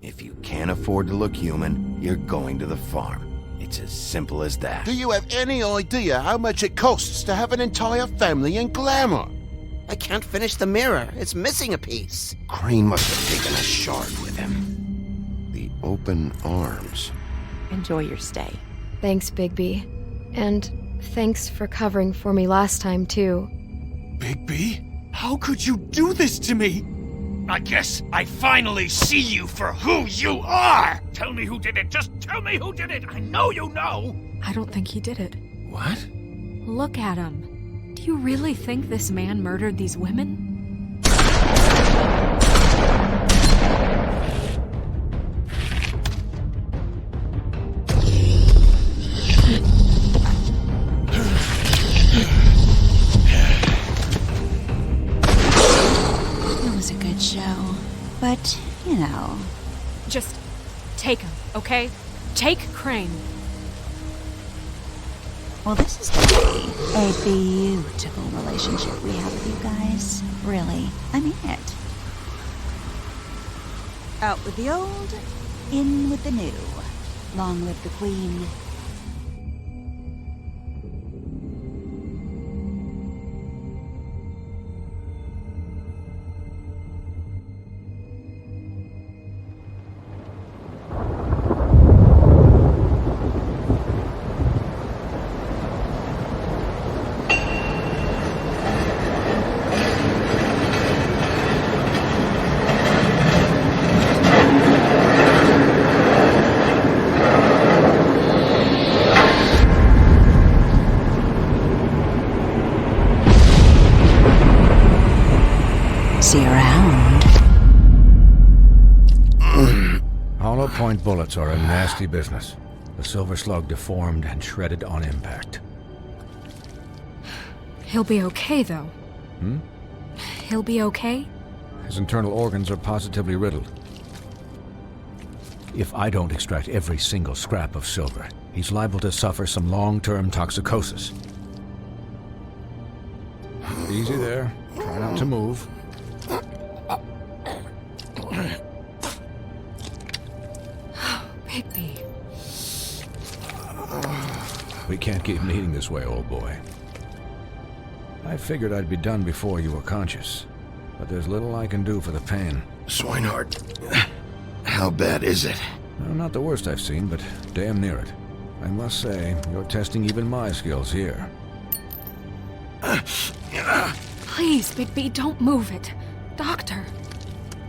If you can't afford to look human, you're going to the farm. It's as simple as that. Do you have any idea how much it costs to have an entire family in glamour? I can't finish the mirror. It's missing a piece. Crane must have taken a shard with him. The open arms. Enjoy your stay. Thanks, Bigby. And thanks for covering for me last time, too. Bigby? How could you do this to me? I guess I finally see you for who you are! Tell me who did it! Just tell me who did it! I know you know! I don't think he did it. What? Look at him. Do you really think this man murdered these women? It was a good show, but, you know... Just take him, okay? Take Crane. Well, this is gonna be a beautiful relationship we have with you guys. Really, I mean it. Out with the old, in with the new. Long live the Queen. See you around. Hollow point bullets are a nasty business. The silver slug deformed and shredded on impact. He'll be okay, though. He'll be okay? His internal organs are positively riddled. If I don't extract every single scrap of silver, he's liable to suffer some long-term toxicosis. Easy there. Try not to move. Bigby. We can't keep meeting this way, old boy. I figured I'd be done before you were conscious, but there's little I can do for the pain. Swinehart, how bad is it? Well, not the worst I've seen, but damn near it. I must say, you're testing even my skills here. Please, Bigby, don't move it. Doctor.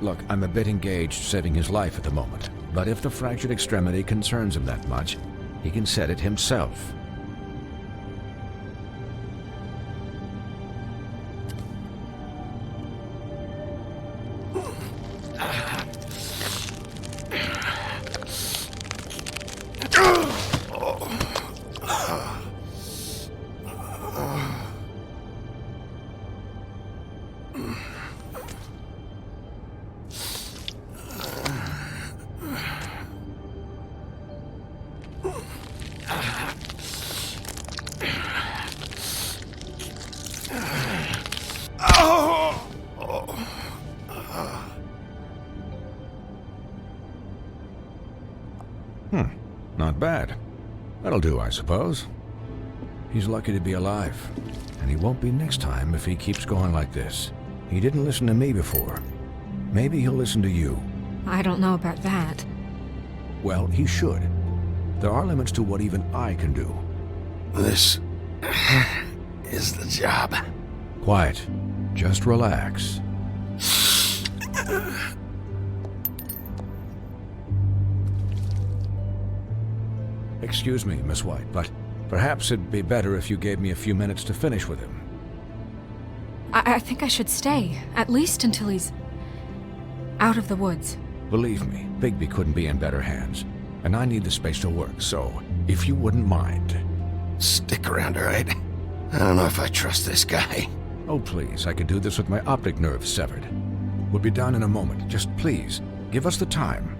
Look, I'm a bit engaged saving his life at the moment, but if the fractured extremity concerns him that much, he can set it himself. Not bad. That'll do, I suppose. He's lucky to be alive, and he won't be next time if he keeps going like this. He didn't listen to me before. Maybe he'll listen to you. I don't know about that. Well, he should. There are limits to what even I can do. This is the job. Quiet. Just relax. Excuse me, Miss White, but perhaps it'd be better if you gave me a few minutes to finish with him. I think I should stay, at least until he's out of the woods. Believe me, Bigby couldn't be in better hands, and I need the space to work, so if you wouldn't mind. Stick around, all right? I don't know if I trust this guy. Oh, please, I could do this with my optic nerve severed. We'll be done in a moment. Just please, give us the time.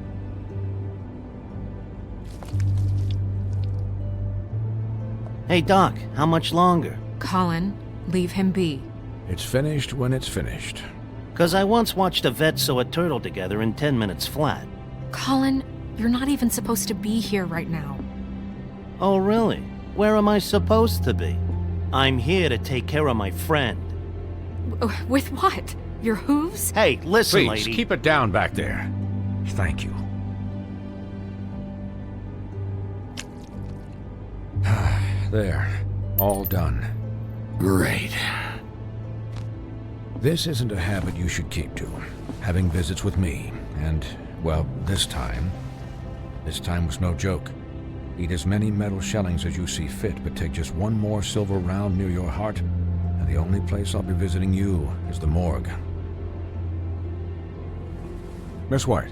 Hey, Doc, how much longer? Colin, leave him be. It's finished when it's finished. 'Cause I once watched a vet sew a turtle together in 10 minutes flat. Colin, you're not even supposed to be here right now. Oh, really? Where am I supposed to be? I'm here to take care of my friend. With what? Your hooves? Hey, listen, Please, lady. keep it down back there. Thank you. There. All done. Great. This isn't a habit you should keep to. Having visits with me. And, well, this time was no joke. Eat as many metal shellings as you see fit, but take just one more silver round near your heart, and the only place I'll be visiting you is the morgue. Miss White,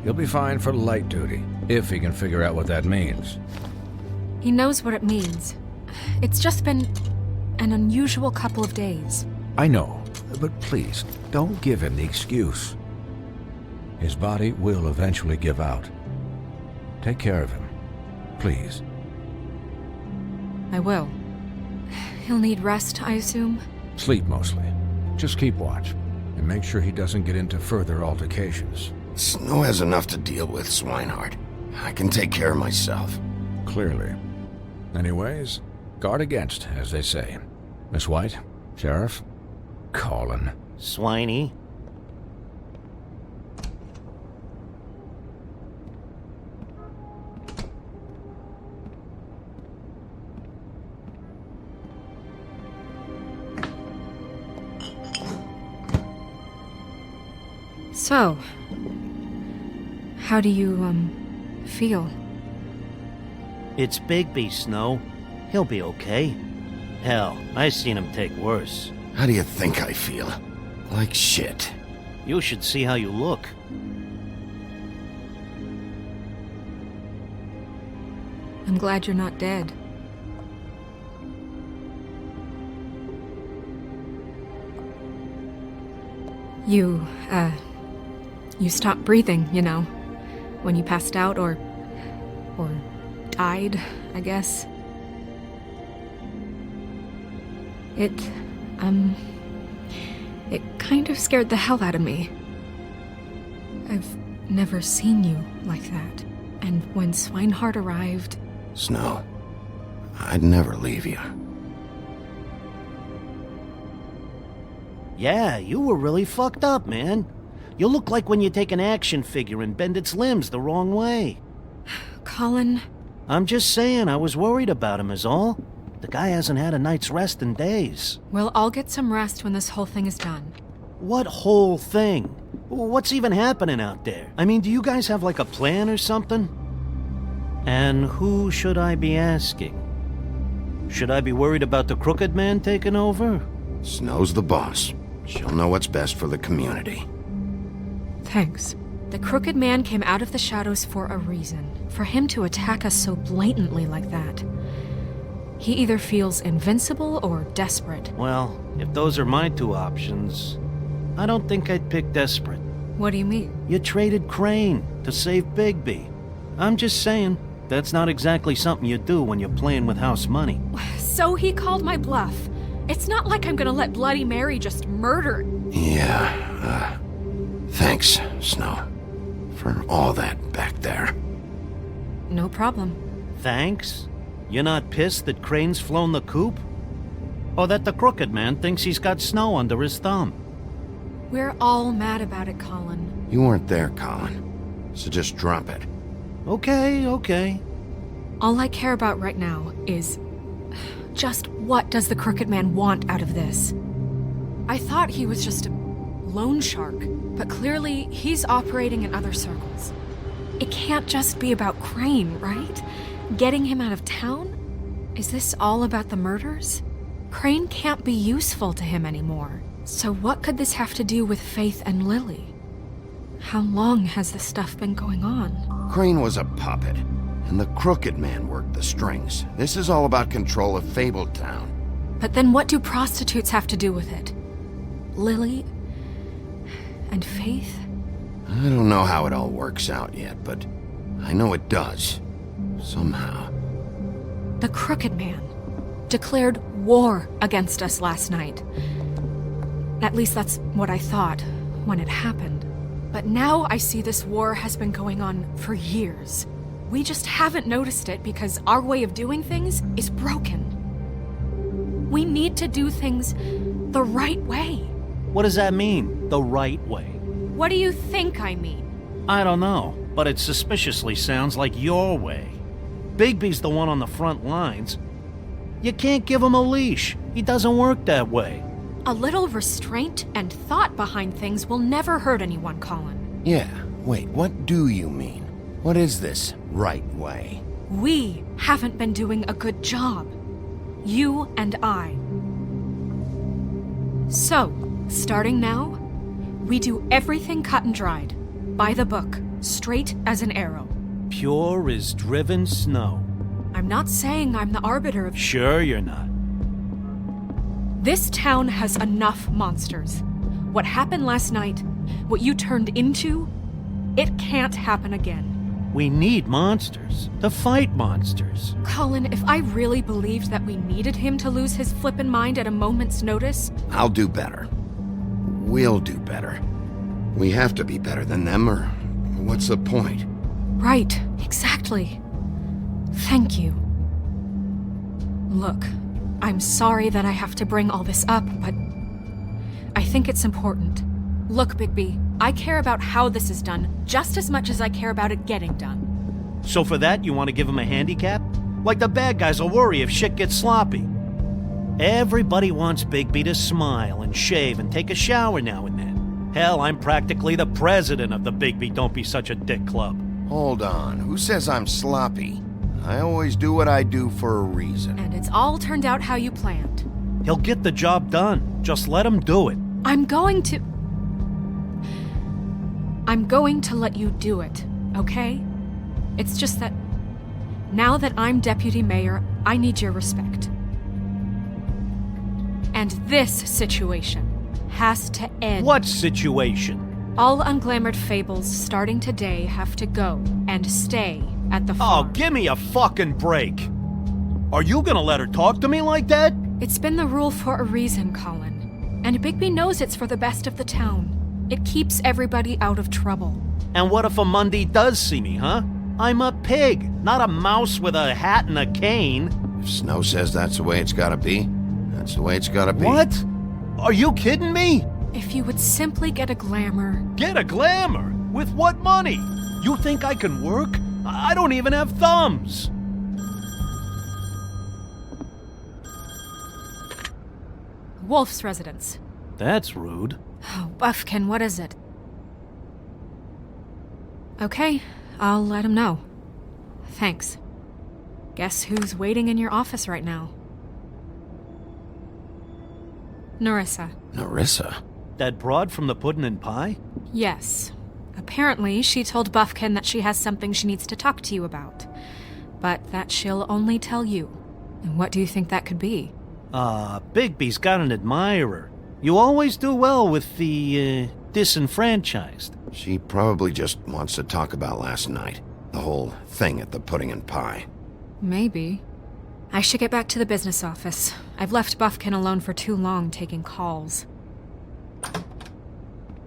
he'll be fine for light duty, if he can figure out what that means. He knows what it means. It's just been an unusual couple of days. I know, but please, don't give him the excuse. His body will eventually give out. Take care of him, please. I will. He'll need rest, I assume? Sleep mostly. Just keep watch, and make sure he doesn't get into further altercations. Snow has enough to deal with, Swinehart. I can take care of myself. Clearly. Anyways, guard against, as they say. Miss White, Sheriff, Colin. Swiney. So, how do you, feel? It's Bigby, Snow. He'll be okay. Hell, I seen him take worse. How do you think I feel? Like shit. You should see how you look. I'm glad you're not dead. You stopped breathing, you know, when you passed out or died, I guess. It kind of scared the hell out of me. I've never seen you like that. And when Swinehart arrived... Snow, I'd never leave you. Yeah, you were really fucked up, man. You look like when you take an action figure and bend its limbs the wrong way. Colin... I'm just saying, I was worried about him is all. The guy hasn't had a night's rest in days. We'll all get some rest when this whole thing is done. What whole thing? What's even happening out there? I mean, do you guys have like a plan or something? And who should I be asking? Should I be worried about the Crooked Man taking over? Snow's the boss. She'll know what's best for the community. Thanks. The Crooked Man came out of the shadows for a reason. For him to attack us so blatantly like that. He either feels invincible or desperate. Well, if those are my two options, I don't think I'd pick desperate. What do you mean? You traded Crane to save Bigby. I'm just saying, that's not exactly something you do when you're playing with house money. So he called my bluff. It's not like I'm gonna let Bloody Mary just murder... Yeah, thanks, Snow, for all that back there. No problem. Thanks? You're not pissed that Crane's flown the coop? Or that the Crooked Man thinks he's got Snow under his thumb? We're all mad about it, Colin. You weren't there, Colin, so just drop it. Okay. All I care about right now is... just what does the Crooked Man want out of this? I thought he was just a loan shark, but clearly he's operating in other circles. It can't just be about Crane, right? Getting him out of town? Is this all about the murders? Crane can't be useful to him anymore. So what could this have to do with Faith and Lily? How long has this stuff been going on? Crane was a puppet, and the Crooked Man worked the strings. This is all about control of Fabletown. But then what do prostitutes have to do with it? Lily? And Faith? I don't know how it all works out yet, but I know it does. Somehow. The Crooked Man declared war against us last night. At least that's what I thought when it happened. But now I see this war has been going on for years. We just haven't noticed it because our way of doing things is broken. We need to do things the right way. What does that mean, the right way? What do you think I mean? I don't know, but it suspiciously sounds like your way. Bigby's the one on the front lines. You can't give him a leash. He doesn't work that way. A little restraint and thought behind things will never hurt anyone, Colin. Yeah, wait, what do you mean? What is this right way? We haven't been doing a good job. You and I. So, starting now, we do everything cut and dried. By the book, straight as an arrow. Pure as driven snow. I'm not saying I'm the arbiter of... Sure you're not. This town has enough monsters. What happened last night, what you turned into, it can't happen again. We need monsters to fight monsters. Colin, if I really believed that we needed him to lose his flippin' mind at a moment's notice... I'll do better. We'll do better. We have to be better than them, or what's the point? Right, exactly. Thank you. Look, I'm sorry that I have to bring all this up, but I think it's important. Look, Bigby, I care about how this is done just as much as I care about it getting done. So for that, you want to give him a handicap? Like the bad guys will worry if shit gets sloppy. Everybody wants Bigby to smile and shave and take a shower now and then. Hell, I'm practically the president of the Bigby Don't Be Such a Dick Club. Hold on, who says I'm sloppy? I always do what I do for a reason. And it's all turned out how you planned. He'll get the job done. Just let him do it. I'm going to let you do it, okay? It's just that now that I'm deputy mayor, I need your respect. And this situation has to end. What situation? All unglamored fables starting today have to go and stay at the Oh, farm. give me a fucking break. Are you gonna let her talk to me like that? It's been the rule for a reason, Colin. And Bigby knows it's for the best of the town. It keeps everybody out of trouble. And what if a Mundy does see me, huh? I'm a pig, not a mouse with a hat and a cane. If Snow says that's the way it's gotta be, that's the way it's gotta be. What? Are you kidding me? If you would simply get a glamour. Get a glamour? With what money? You think I can work? I don't even have thumbs. Wolf's residence. That's rude. Oh, Buffkin, what is it? Okay, I'll let him know. Thanks. Guess who's waiting in your office right now? Narissa. Narissa? That broad from the puddin' and pie? Yes. Apparently, she told Buffkin that she has something she needs to talk to you about. But that she'll only tell you. And what do you think that could be? Bigby's got an admirer. You always do well with the, disenfranchised. She probably just wants to talk about last night. The whole thing at the pudding and pie. Maybe. I should get back to the business office. I've left Buffkin alone for too long taking calls.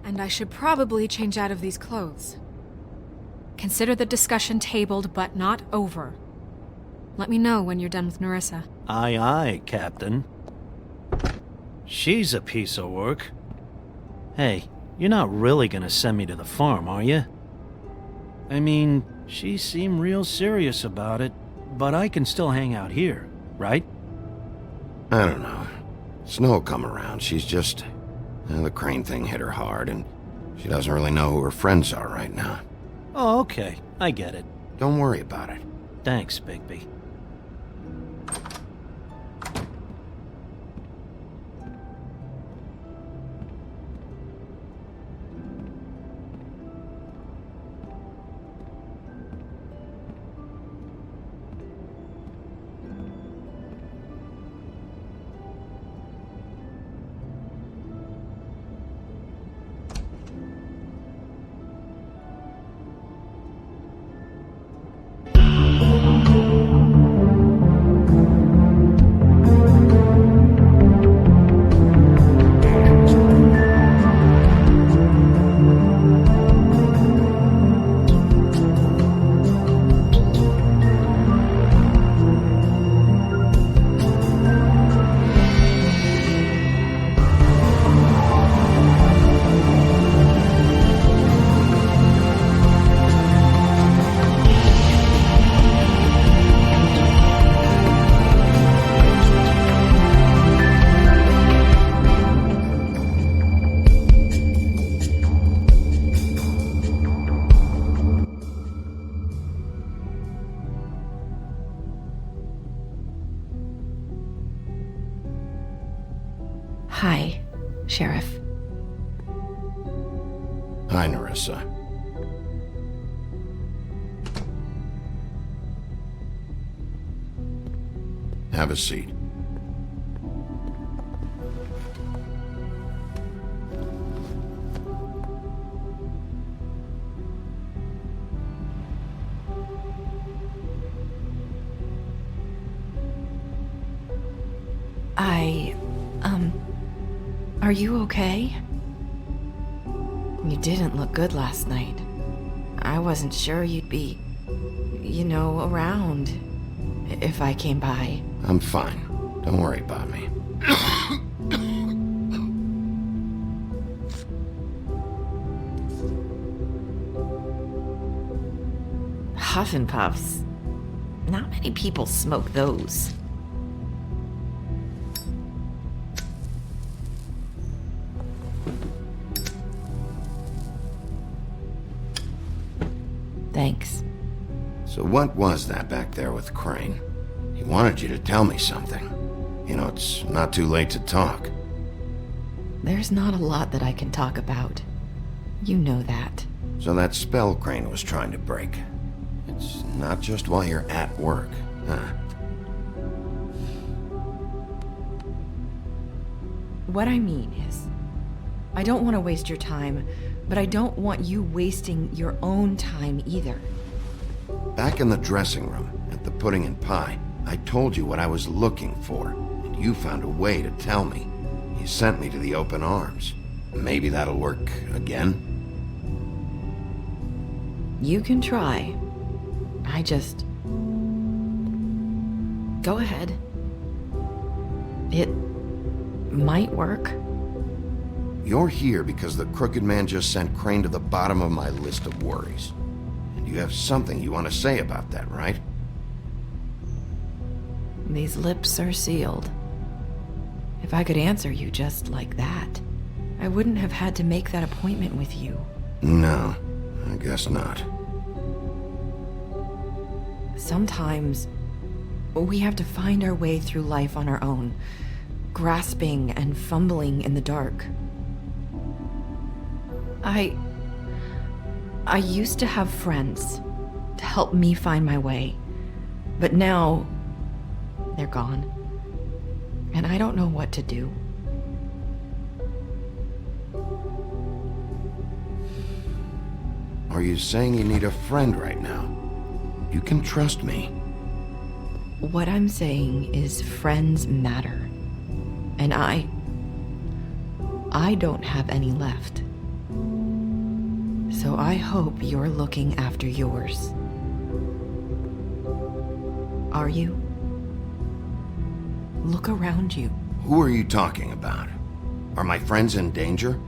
And I should probably change out of these clothes. Consider the discussion tabled but not over. Let me know when you're done with Narissa. Aye, aye, Captain. She's a piece of work. Hey, you're not really gonna send me to the farm, are you? I mean, she seemed real serious about it, but I can still hang out here, right? I don't know. Snow will come around. She's just... the crane thing hit her hard, and she doesn't really know who her friends are right now. Oh, okay. I get it. Don't worry about it. Thanks, Bigby. Hi, Sheriff. Hi, Nerissa. Have a seat. Are you okay? You didn't look good last night. I wasn't sure you'd be, around if I came by. I'm fine. Don't worry about me. Huff and Puffs. Not many people smoke those. Thanks. So what was that back there with Crane? He wanted you to tell me something. It's not too late to talk. There's not a lot that I can talk about. You know that. So that spell Crane was trying to break. It's not just while you're at work, huh? What I mean is, I don't want to waste your time, but I don't want you wasting your own time either. Back in the dressing room, at the pudding and pie, I told you what I was looking for, and you found a way to tell me. You sent me to the open arms. Maybe that'll work again? You can try. Go ahead. It might work. You're here because the Crooked Man just sent Crane to the bottom of my list of worries. And you have something you want to say about that, right? These lips are sealed. If I could answer you just like that, I wouldn't have had to make that appointment with you. No, I guess not. Sometimes we have to find our way through life on our own, grasping and fumbling in the dark. I used to have friends to help me find my way, but now they're gone, and I don't know what to do. Are you saying you need a friend right now? You can trust me. What I'm saying is friends matter, and I don't have any left. So I hope you're looking after yours. Are you? Look around you. Who are you talking about? Are my friends in danger?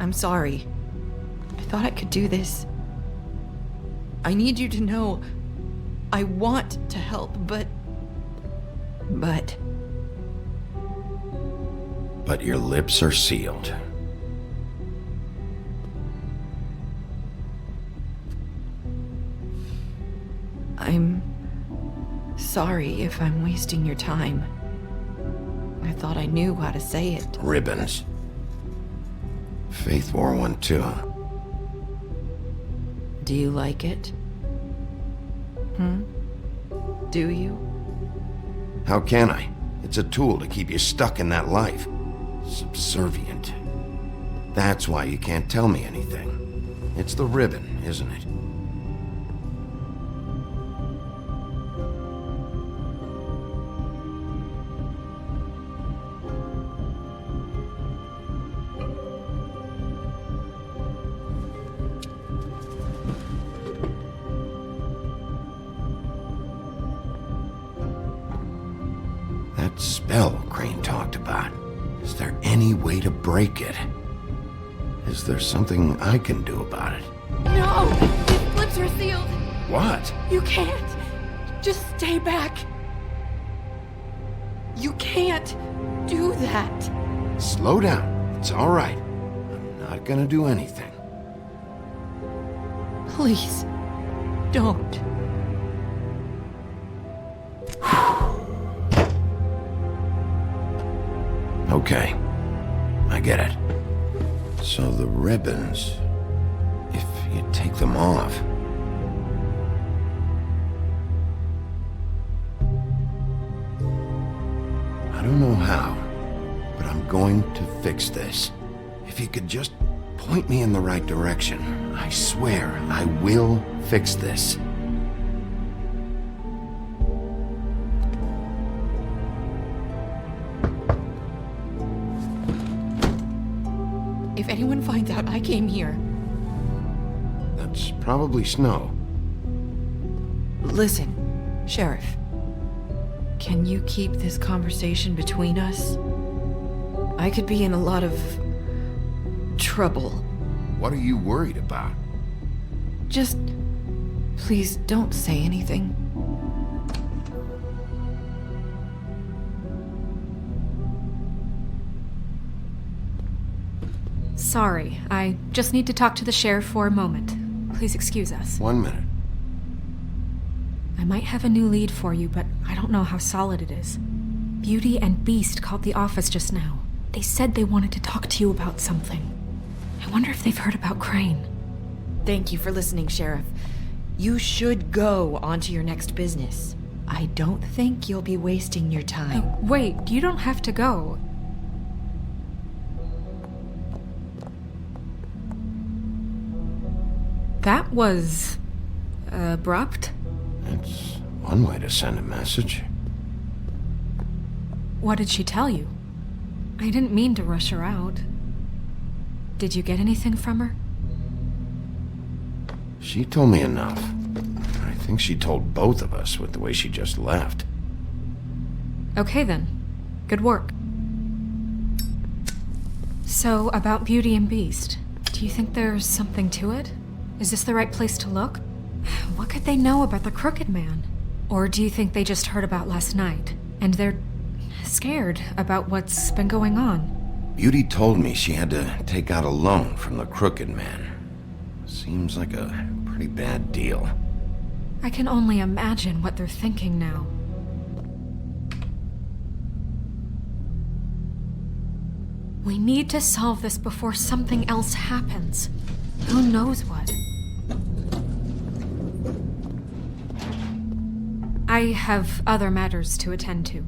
I'm sorry. I thought I could do this. I need you to know I want to help, but your lips are sealed. I'm sorry if I'm wasting your time. I thought I knew how to say it. Ribbons. Faith wore one too. Do you like it? Do you? How can I? It's a tool to keep you stuck in that life. Subservient. That's why you can't tell me anything. It's the ribbon, isn't it? That spell Crane talked about. Is there any way to break it? Is there something I can do about it? No! These lips are sealed! What? You can't! Just stay back! You can't do that! Slow down. It's all right. I'm not gonna do anything. Please, don't. Okay. I get it. So the ribbons... if you take them off... I don't know how, but I'm going to fix this. If you could just point me in the right direction, I swear I will fix this. If anyone finds out I came here... That's probably snow. Listen, Sheriff. Can you keep this conversation between us? I could be in a lot of... trouble. What are you worried about? Just... please don't say anything. Sorry, I just need to talk to the sheriff for a moment. Please excuse us. 1 minute. I might have a new lead for you, but I don't know how solid it is. Beauty and Beast called the office just now. They said they wanted to talk to you about something. I wonder if they've heard about Crane. Thank you for listening, Sheriff. You should go on to your next business. I don't think you'll be wasting your time. Wait, you don't have to go. That was... abrupt. That's one way to send a message. What did she tell you? I didn't mean to rush her out. Did you get anything from her? She told me enough. I think she told both of us with the way she just left. Okay then. Good work. So, about Beauty and Beast, do you think there's something to it? Is this the right place to look? What could they know about the Crooked Man? Or do you think they just heard about last night, and they're scared about what's been going on? Beauty told me she had to take out a loan from the Crooked Man. Seems like a pretty bad deal. I can only imagine what they're thinking now. We need to solve this before something else happens. Who knows what? I have other matters to attend to.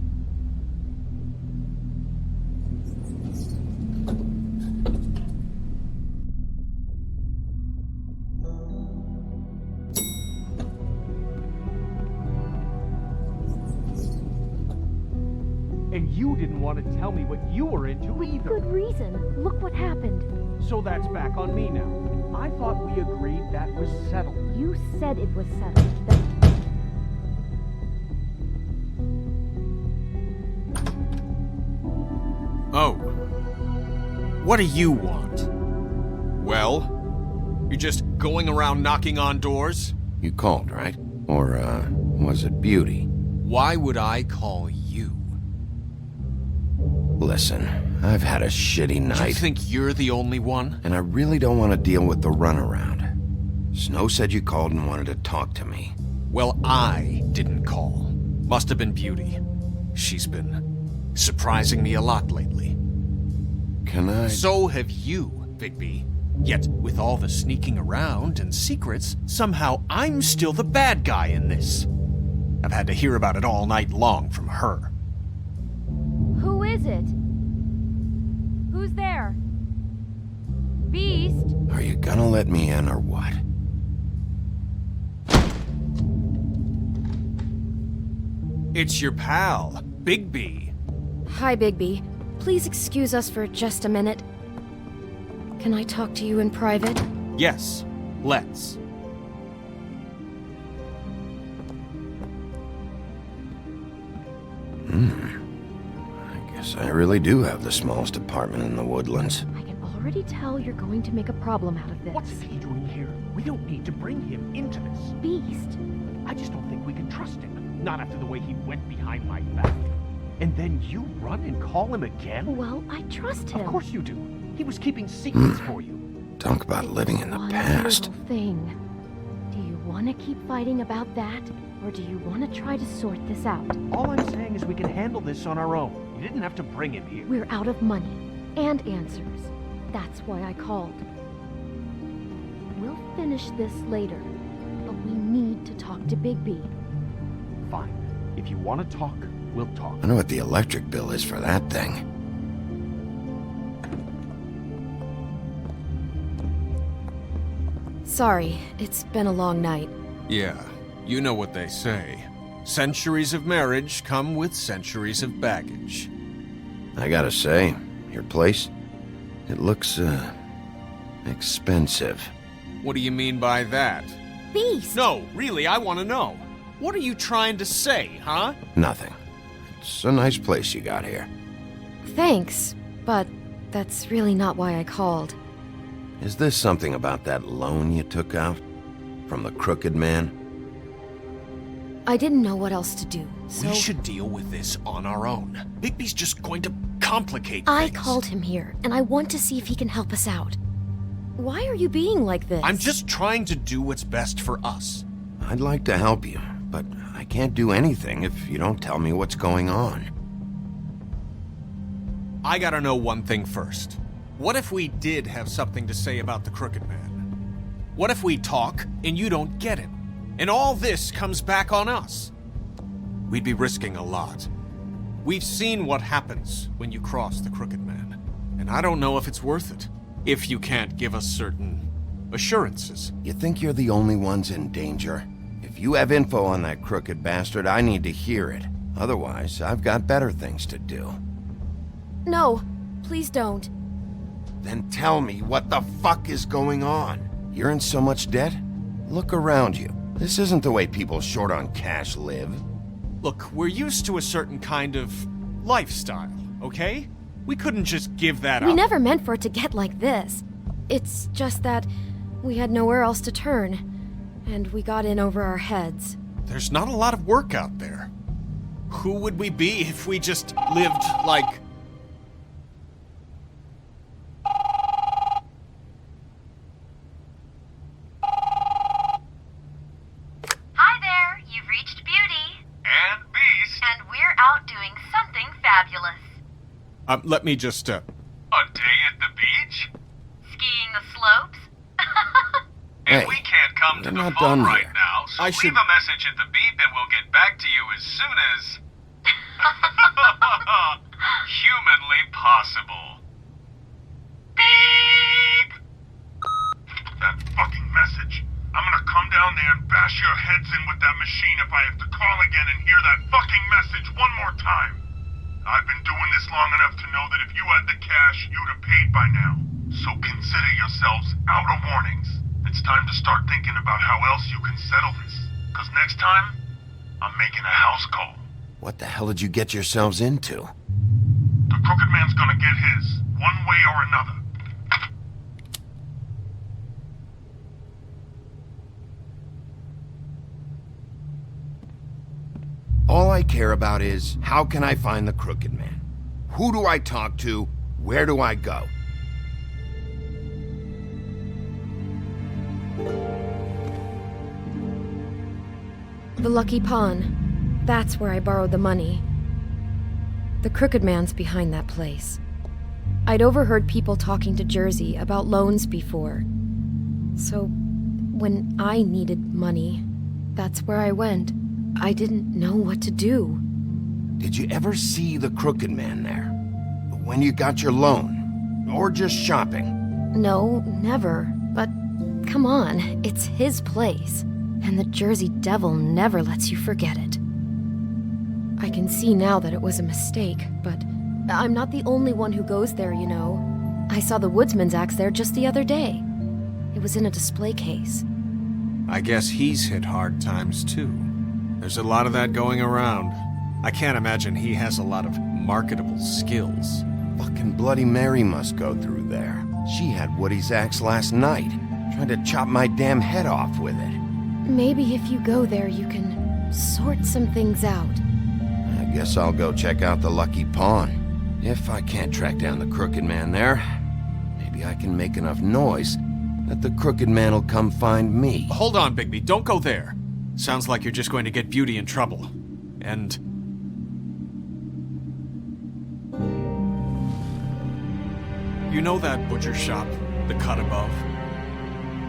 And you didn't want to tell me what you were into either. Good reason. Look what happened. So that's back on me now. I thought we agreed that was settled. You said it was settled. Oh. What do you want? Well? You're just going around knocking on doors? You called, right? Or, was it Beauty? Why would I call you? Listen, I've had a shitty night. You think you're the only one? And I really don't want to deal with the runaround. Snow said you called and wanted to talk to me. Well, I didn't call. Must have been Beauty. She's been surprising me a lot lately. Can I... So have you, Bigby. Yet, with all the sneaking around and secrets, somehow I'm still the bad guy in this. I've had to hear about it all night long from her. Who is it? Who's there? Beast? Are you gonna let me in or what? It's your pal, Bigby. Hi, Bigby. Please excuse us for just a minute. Can I talk to you in private? Yes, let's. I guess I really do have the smallest apartment in the Woodlands. I can already tell you're going to make a problem out of this. What's he doing here? We don't need to bring him into this. Beast? I just don't think we can trust him. Not after the way he went behind my back. And then you run and call him again? Well, I trust him. Of course you do. He was keeping secrets for you. Talk about living in the One past. little thing. Do you want to keep fighting about that, or do you want to try to sort this out? All I'm saying is we can handle this on our own. You didn't have to bring him here. We're out of money and answers. That's why I called. We'll finish this later, but we need to talk to Bigby. Fine. If you want to talk, we'll talk. I know what the electric bill is for that thing. Sorry, it's been a long night. Yeah, you know what they say. Centuries of marriage come with centuries of baggage. I gotta say, your place, it looks, expensive. What do you mean by that? Beast! No, really, I want to know. What are you trying to say, huh? Nothing. It's a nice place you got here. Thanks, but that's really not why I called. Is this something about that loan you took out? From the crooked man? I didn't know what else to do, so... We should deal with this on our own. Bigby's just going to complicate things. I called him here, and I want to see if he can help us out. Why are you being like this? I'm just trying to do what's best for us. I'd like to help you, but I can't do anything if you don't tell me what's going on. I gotta know one thing first. What if we did have something to say about the Crooked Man? What if we talk and you don't get him? And all this comes back on us? We'd be risking a lot. We've seen what happens when you cross the Crooked Man, and I don't know if it's worth it, if you can't give us certain assurances. You think you're the only ones in danger? If you have info on that crooked bastard, I need to hear it. Otherwise, I've got better things to do. No, please don't. Then tell me what the fuck is going on? You're in so much debt? Look around you. This isn't the way people short on cash live. Look, we're used to a certain kind of lifestyle, okay? We couldn't just give that up. We never meant for it to get like this. It's just that we had nowhere else to turn, and we got in over our heads. There's not a lot of work out there. Who would we be if we just lived like... Hi there, you've reached Beauty. And Beast. And we're out doing something fabulous. let me just, A day at the beach? Skiing the slopes? And Hey, we can't come to we're the not phone done right here. now, so I leave should- a message at the beep and we'll get back to you as soon as... humanly possible. Beep! That fucking message. I'm gonna come down there and bash your heads in with that machine if I have to call again and hear that fucking message one more time. I've been doing this long enough to know that if you had the cash, you'd have paid by now. So consider yourselves out of warnings. It's time to start thinking about how else you can settle this. Because next time, I'm making a house call. What the hell did you get yourselves into? The Crooked Man's gonna get his, one way or another. All I care about is, how can I find the crooked man? Who do I talk to? Where do I go? The Lucky Pawn. That's where I borrowed the money. The Crooked Man's behind that place. I'd overheard people talking to Jersey about loans before. So, when I needed money, that's where I went. I didn't know what to do. Did you ever see the crooked man there? When you got your loan? Or just shopping? No, never. But come on, it's his place. And the Jersey Devil never lets you forget it. I can see now that it was a mistake, but I'm not the only one who goes there, you know. I saw the woodsman's axe there just the other day. It was in a display case. I guess he's hit hard times too. There's a lot of that going around. I can't imagine he has a lot of marketable skills. Fucking Bloody Mary must go through there. She had Woody's axe last night, trying to chop my damn head off with it. Maybe if you go there, you can sort some things out. I guess I'll go check out the Lucky Pawn. If I can't track down the crooked man there, maybe I can make enough noise that the crooked man will come find me. Hold on, Bigby, don't go there. Sounds like you're just going to get Beauty in trouble. And... You know that butcher shop, the cut above?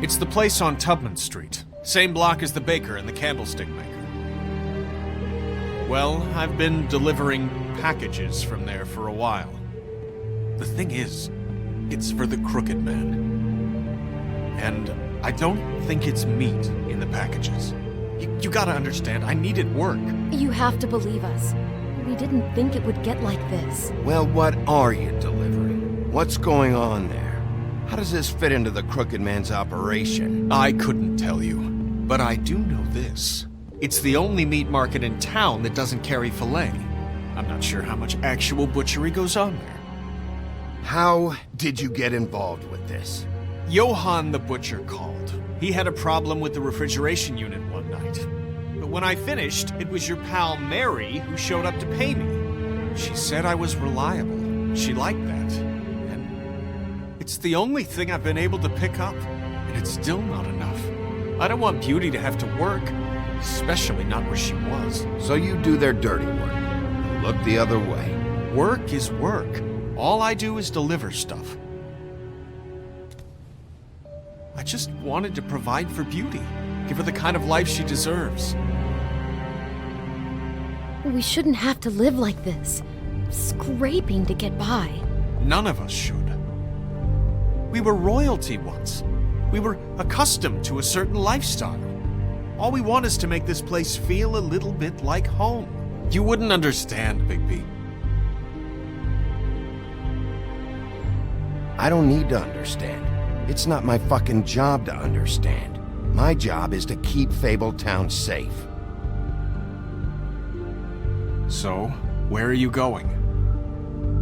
It's the place on Tubman Street. Same block as the baker and the candlestick maker. Well, I've been delivering packages from there for a while. The thing is, it's for the Crooked Man. And I don't think it's meat in the packages. You gotta understand, I needed work. You have to believe us. We didn't think it would get like this. Well, what are you delivering? What's going on there? How does this fit into the Crooked Man's operation? I couldn't tell you, but I do know this. It's the only meat market in town that doesn't carry filet. I'm not sure how much actual butchery goes on there. How did you get involved with this? Johann the butcher called. He had a problem with the refrigeration unit one night. But when I finished, it was your pal Mary who showed up to pay me. She said I was reliable. She liked that. And it's the only thing I've been able to pick up. And it's still not enough. I don't want Beauty to have to work, especially not where she was. So you do their dirty work. And look the other way. Work is work. All I do is deliver stuff. I just wanted to provide for Beauty. Give her the kind of life she deserves. We shouldn't have to live like this, scraping to get by. None of us should. We were royalty once. We were accustomed to a certain lifestyle. All we want is to make this place feel a little bit like home. You wouldn't understand, Bigby. I don't need to understand. It's not my fucking job to understand. My job is to keep Fabletown safe. So, where are you going?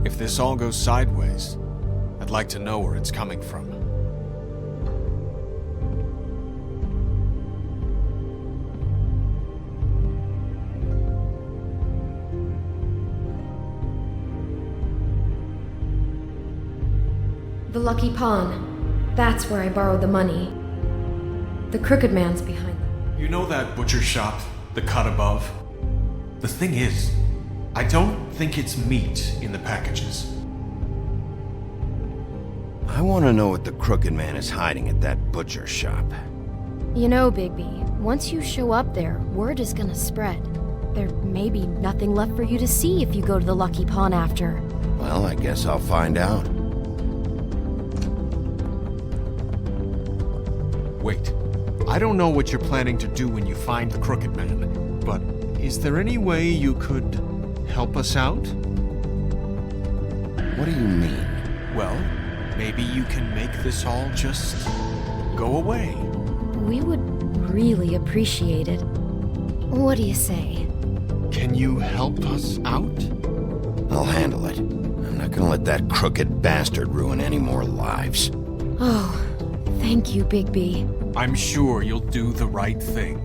If this all goes sideways, I'd like to know where it's coming from. The Lucky Pawn. That's where I borrowed the money. The Crooked Man's behind them. You know that butcher shop, the cut above? The thing is, I don't think it's meat in the packages. I want to know what the Crooked Man is hiding at that butcher shop. You know, Bigby, once you show up there, word is gonna spread. There may be nothing left for you to see if you go to the Lucky Pawn after. Well, I guess I'll find out. Wait, I don't know what you're planning to do when you find the Crooked Man, but is there any way you could help us out? What do you mean? Well, maybe you can make this all just go away. We would really appreciate it. What do you say? Can you help us out? I'll handle it. I'm not gonna let that crooked bastard ruin any more lives. Oh, thank you, Bigby. I'm sure you'll do the right thing.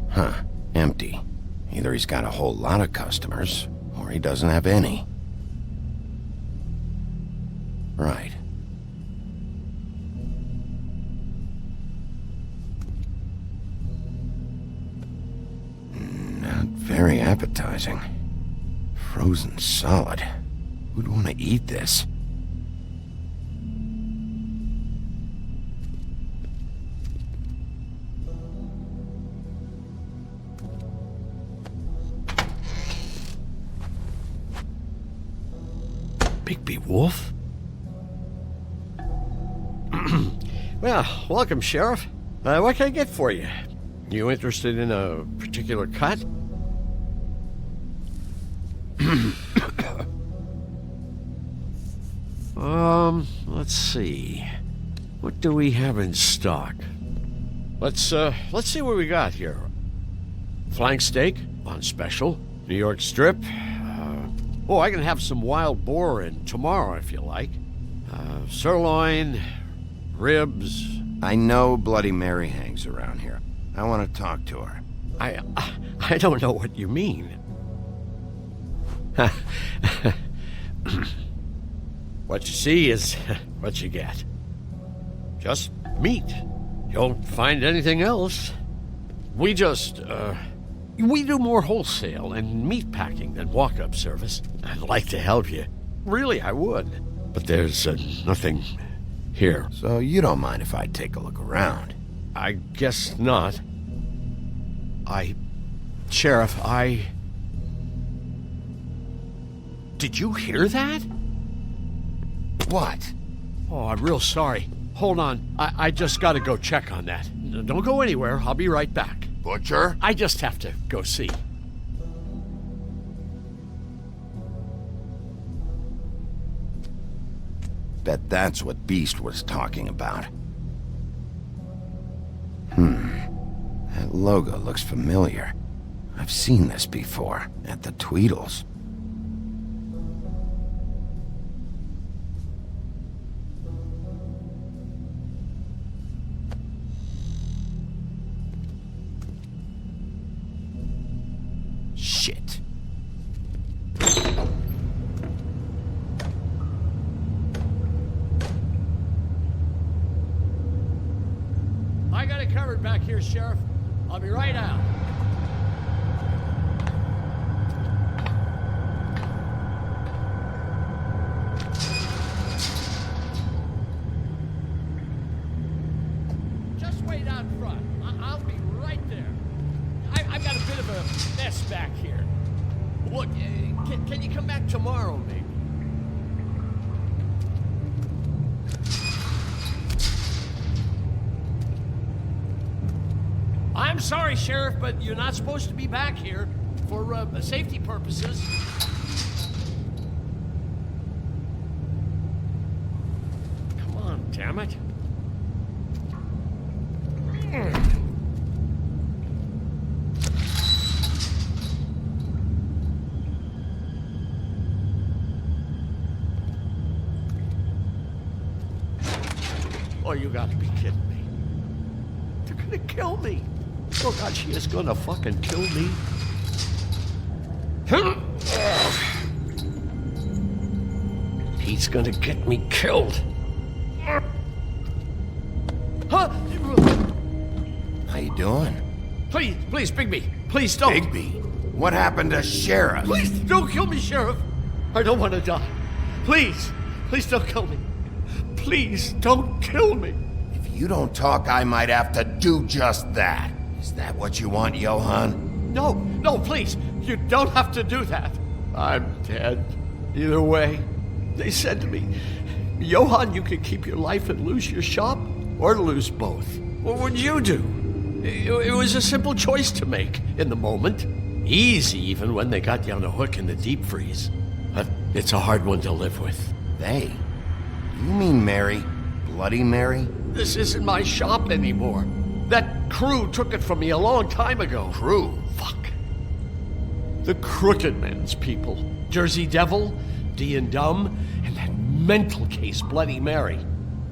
Huh. Empty. Either he's got a whole lot of customers, or he doesn't have any. Right. Not very appetizing. Frozen solid. Who'd want to eat this? Bigby Wolf? Well, welcome, Sheriff. What can I get for you? You interested in a particular cut? Let's see. What do we have in stock? Let's see what we got here. Flank steak on special. New York strip. I can have some wild boar in tomorrow if you like. Sirloin, ribs. I know Bloody Mary hangs around here. I want to talk to her. I don't know what you mean. What you see is what you get. Just meat. You don't find anything else. We do more wholesale and meat packing than walk-up service. I'd like to help you. Really, I would. But there's nothing here. So you don't mind if I take a look around? I guess not. Sheriff, Did you hear that? What? Oh, I'm real sorry. Hold on. I just gotta go check on that. Don't go anywhere. I'll be right back. Butcher? I just have to go see. Bet that's what Beast was talking about. That logo looks familiar. I've seen this before, at the Tweedles. Shit. I got it covered back here, Sheriff. I'll be right out. Just wait out front. I'll be right there. I've got a bit of a mess back here. Look, can you come back tomorrow, maybe? I'm sorry, Sheriff, but you're not supposed to be back here for safety purposes. Come on, damn it. Oh, you gotta be kidding me. They're gonna kill me. Oh, God, she is gonna fucking kill me. He's gonna get me killed. Huh? How you doing? Please, Bigby. Please don't. Bigby? What happened to Sheriff? Please don't kill me, Sheriff. I don't want to die. Please don't kill me. Please don't kill me. If you don't talk, I might have to do just that. Is that what you want, Johann? No, please. You don't have to do that. I'm dead. Either way. They said to me, Johann, you can keep your life and lose your shop, or lose both. What would you do? It was a simple choice to make in the moment. Easy, even when they got you on a hook in the deep freeze. But it's a hard one to live with. They? You mean Mary? Bloody Mary? This isn't my shop anymore. That crew took it from me a long time ago. Crew? Fuck. The Crooked Man's people. Jersey Devil, D and Dumb, and that mental case, Bloody Mary.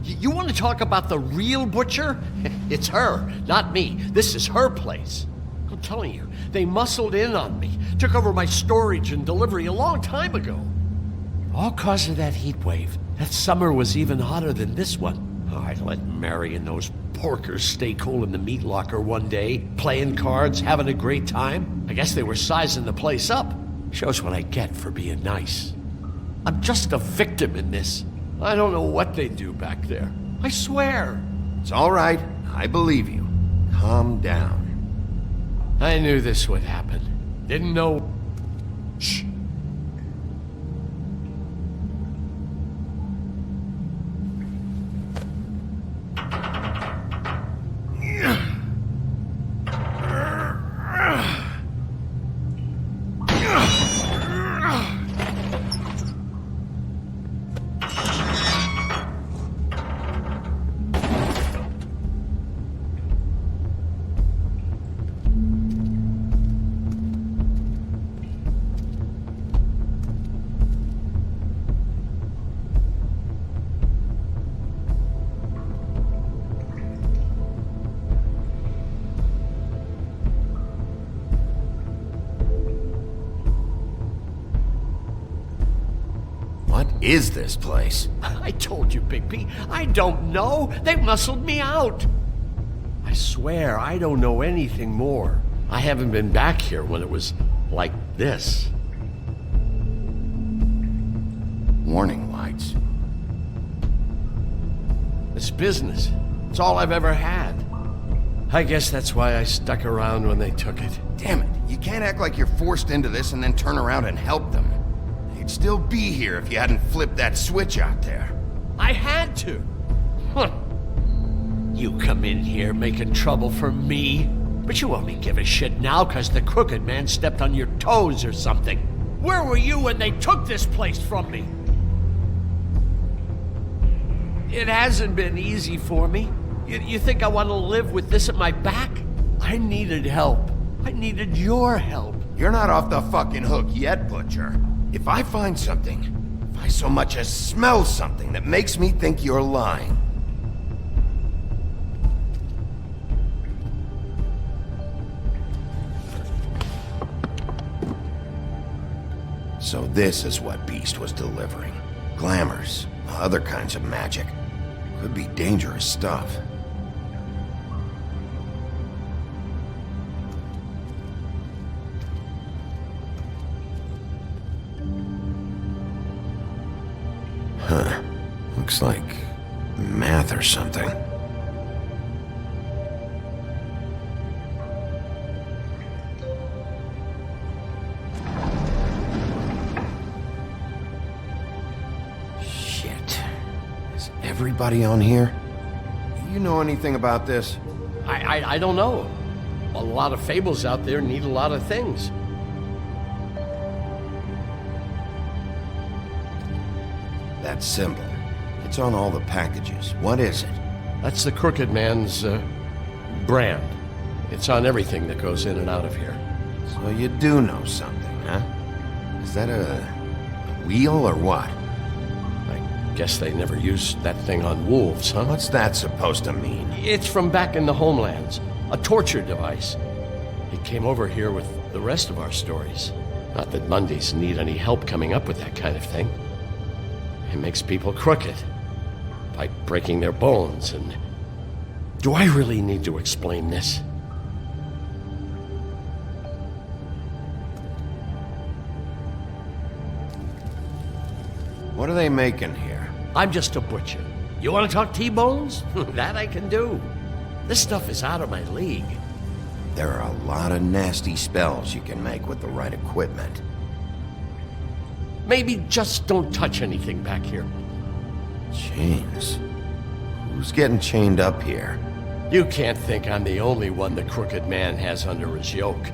You want to talk about the real butcher? It's her, not me. This is her place. I'm telling you, they muscled in on me, took over my storage and delivery a long time ago. All cause of that heat wave. That summer was even hotter than this one. Oh, I let Mary and those porkers stay cool in the meat locker one day, playing cards, having a great time. I guess they were sizing the place up. Shows what I get for being nice. I'm just a victim in this. I don't know what they do back there. I swear. It's all right. I believe you. Calm down. I knew this would happen. Didn't know... Shh. is this place? I told you, Bigby, I don't know. They muscled me out. I swear, I don't know anything more. I haven't been back here when it was like this. Warning lights. It's business. It's all I've ever had. I guess that's why I stuck around when they took it. Damn it, you can't act like you're forced into this and then turn around and help them. You'd still be here if you hadn't flipped that switch out there. I had to. Huh. You come in here making trouble for me, but you only give a shit now because the Crooked Man stepped on your toes or something. Where were you when they took this place from me? It hasn't been easy for me. You think I want to live with this at my back? I needed help. I needed your help. You're not off the fucking hook yet, Butcher. If I find something, if I so much as smell something that makes me think you're lying... So this is what Beast was delivering. Glamours, other kinds of magic. Could be dangerous stuff. Huh. Looks like math or something. Shit. Is everybody on here? You know anything about this? I don't know. A lot of fables out there need a lot of things. That symbol. It's on all the packages. What is it? That's the Crooked Man's, brand. It's on everything that goes in and out of here. So you do know something, huh? Is that a wheel or what? I guess they never used that thing on wolves, huh? What's that supposed to mean? It's from back in the homelands. A torture device. It came over here with the rest of our stories. Not that Mondays need any help coming up with that kind of thing. It makes people crooked by breaking their bones, and... Do I really need to explain this? What are they making here? I'm just a butcher. You want to talk T-bones? That I can do. This stuff is out of my league. There are a lot of nasty spells you can make with the right equipment. Maybe just don't touch anything back here. Chains? Who's getting chained up here? You can't think I'm the only one the Crooked Man has under his yoke.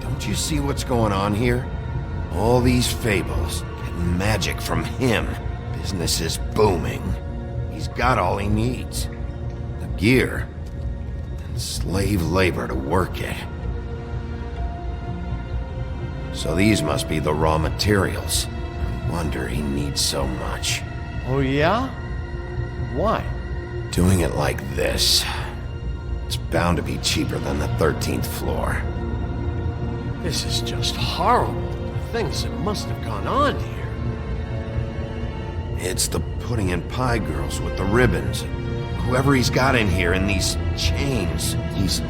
Don't you see what's going on here? All these fables, getting magic from him. Business is booming. He's got all he needs. The gear, and slave labor to work it. So these must be the raw materials. No wonder he needs so much. Oh yeah? Why? Doing it like this. It's bound to be cheaper than the 13th floor. This is just horrible. Things that must have gone on here. It's the pudding and pie girls with the ribbons. Whoever he's got in here in these chains, he's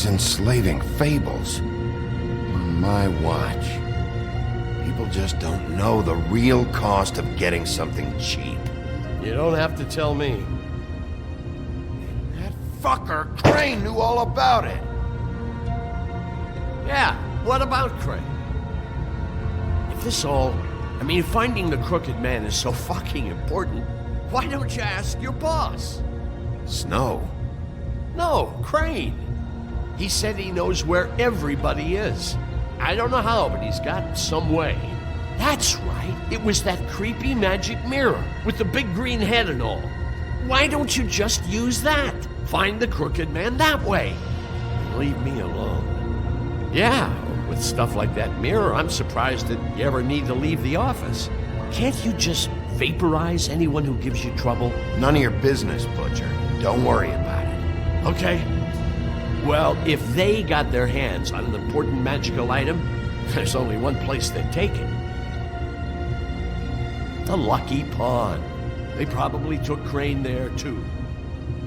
enslaving fables. On my watch. People just don't know the real cost of getting something cheap. You don't have to tell me. That fucker Crane knew all about it. Yeah, what about Crane? If this all... finding the Crooked Man is so fucking important, why don't you ask your boss? Snow? No, Crane. He said he knows where everybody is. I don't know how, but he's got some way. That's right. It was that creepy magic mirror with the big green head and all. Why don't you just use that? Find the Crooked Man that way. And leave me alone. Yeah, with stuff like that mirror, I'm surprised that you ever need to leave the office. Can't you just vaporize anyone who gives you trouble? None of your business, Butcher. Don't worry about it. Okay? Well, if they got their hands on an important magical item, there's only one place they'd take it. The Lucky Pawn. They probably took Crane there, too.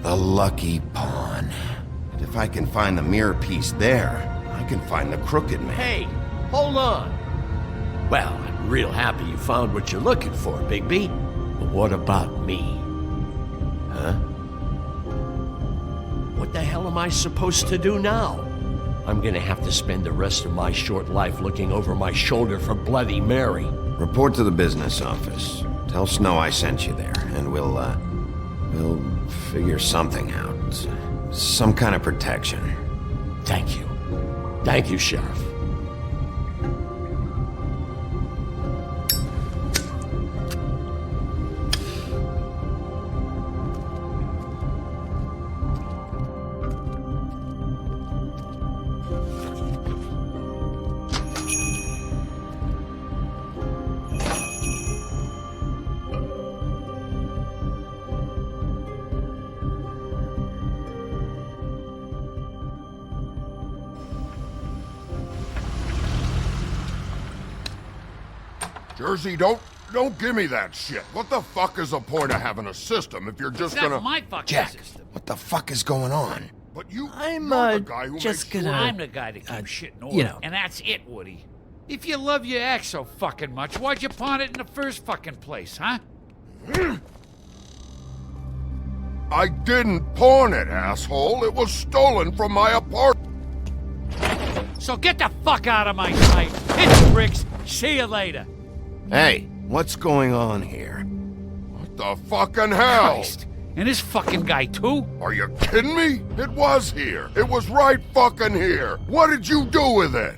The Lucky Pawn. And if I can find the mirror piece there, I can find the Crooked Man. Hey, hold on. Well, I'm real happy you found what you're looking for, Bigby. But what about me? Huh? What the hell am I supposed to do now? I'm gonna have to spend the rest of my short life looking over my shoulder for Bloody Mary. Report to the business office. Tell Snow I sent you there, and we'll figure something out. Some kind of protection. Thank you. Thank you, Sheriff. Jersey, don't give me that shit. What the fuck is the point of having a system if you're just gonna... That's my fucking Jack, system. what the fuck is going on? But you're I'm, the guy who just makes gonna... I'm the guy that keeps shit in order. you know. And that's it, Woody. If you love your ex so fucking much, why'd you pawn it in the first fucking place, huh? I didn't pawn it, asshole. It was stolen from my apartment. So get the fuck out of my sight. Hit the bricks. See you later. Hey, what's going on here? What the fucking hell? Christ. And this fucking guy, too? Are you kidding me? It was here. It was right fucking here. What did you do with it?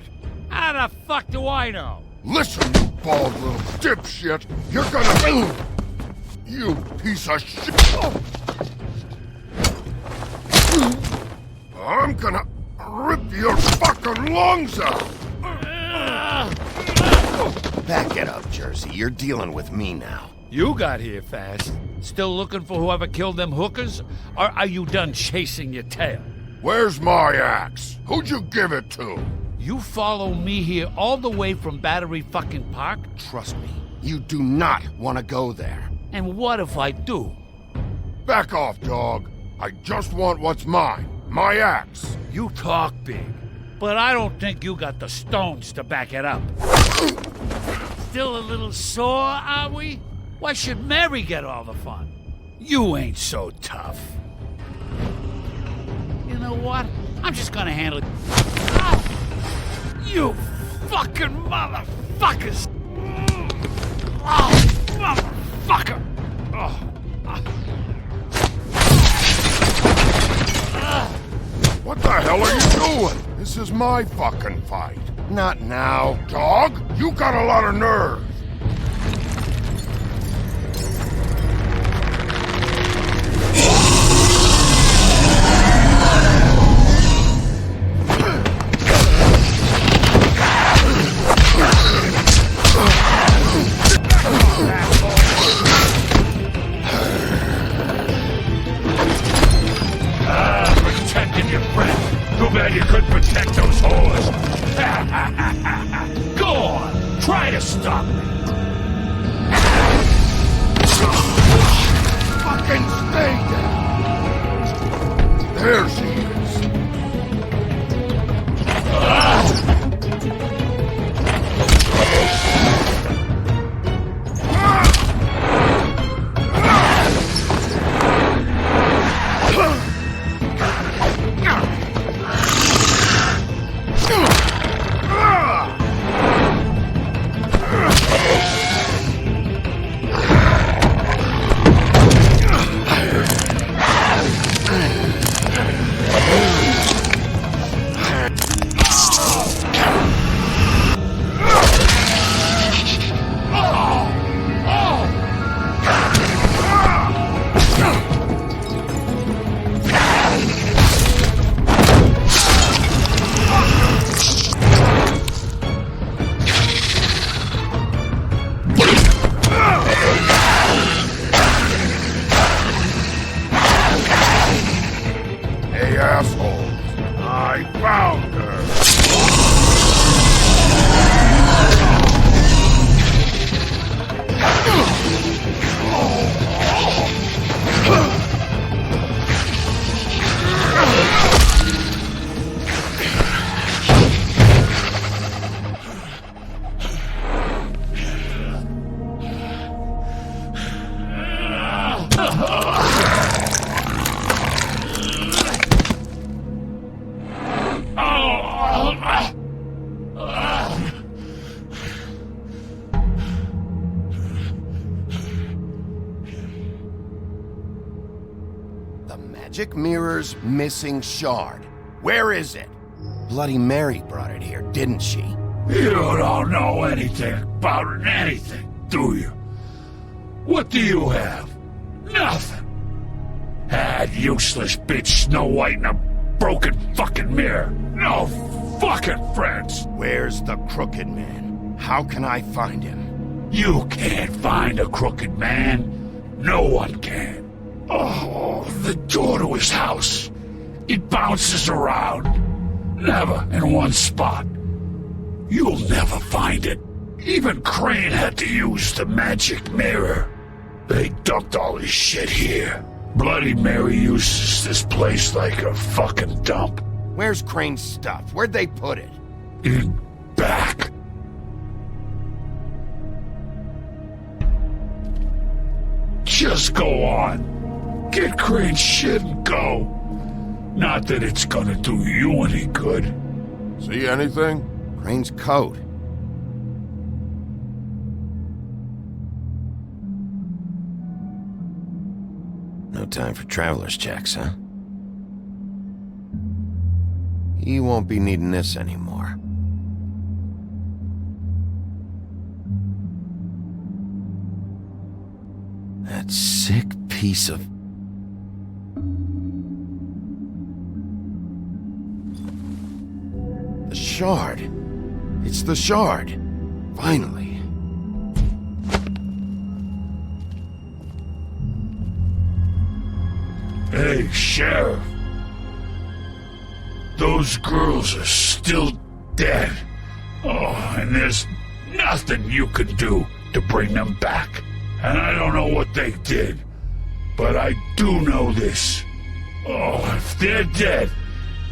How the fuck do I know? Listen, you bald little dipshit. You're gonna... You piece of shit. I'm gonna rip your fucking lungs out. Back it up, Jersey. You're dealing with me now. You got here fast. Still looking for whoever killed them hookers? Or are you done chasing your tail? Where's my axe? Who'd you give it to? You follow me here all the way from Battery fucking Park? Trust me, you do not want to go there. And what if I do? Back off, dog. I just want what's mine. My axe. You talk big, but I don't think you got the stones to back it up. Still a little sore, are we? Why should Mary get all the fun? You ain't so tough. You know what? I'm just gonna handle it. Ah! You fucking motherfuckers! Oh, motherfucker! Oh. What the hell are you doing? This is my fucking fight. Not now. Dog, you got a lot of nerve. Protecting your friend. Too bad you couldn't protect those whores. Go on, try to stop me. Fucking stay down. There she is. magic mirror's missing shard. Where is it? Bloody Mary brought it here, didn't she? You don't know anything about anything, do you? What do you have? Nothing. That useless bitch Snow White and a broken fucking mirror. No fucking friends. Where's the Crooked Man? How can I find him? You can't find a crooked man. No one can. Oh, the door to his house. It bounces around. Never in one spot. You'll never find it. Even Crane had to use the magic mirror. They dumped all his shit here. Bloody Mary uses this place like a fucking dump. Where's Crane's stuff? Where'd they put it? In back. Just go on. Get Crane's shit and go. Not that it's gonna do you any good. See anything? Crane's coat. No time for traveler's checks, huh? You won't be needing this anymore. That sick piece of... The shard. It's the shard. Finally. Hey, Sheriff. Those girls are still dead. Oh, and there's nothing you can do to bring them back. And I don't know what they did, but I do know this. Oh, if they're dead,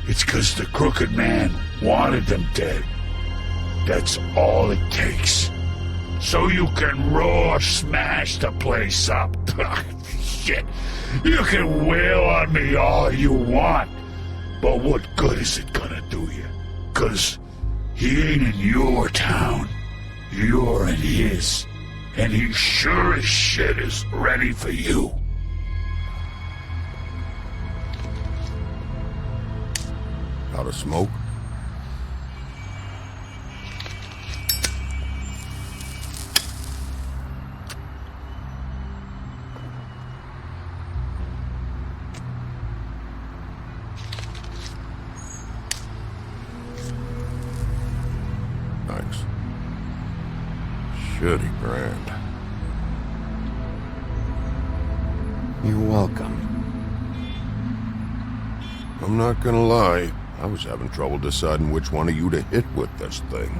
it's 'cause the Crooked Man wanted them dead. That's all it takes. So you can raw smash the place up. Shit. You can wail on me all you want, but what good is it gonna do you? 'Cause he ain't in your town. You're in his. And he sure as shit is ready for you. Got a smoke? Thanks. Shitty grand. You're welcome. I'm not gonna lie, I was having trouble deciding which one of you to hit with this thing.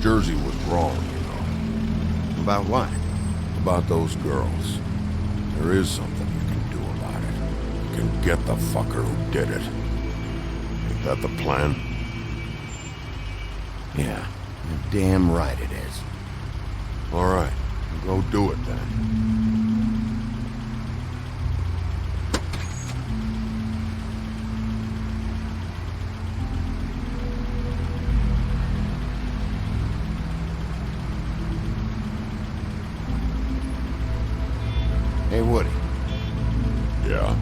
Jersey was wrong, you know. About what? About those girls. There is something you can do about it. You can get the fucker who did it. Ain't that the plan? Yeah, you're damn right it is. All right, go do it then. Hey, Woody. Yeah?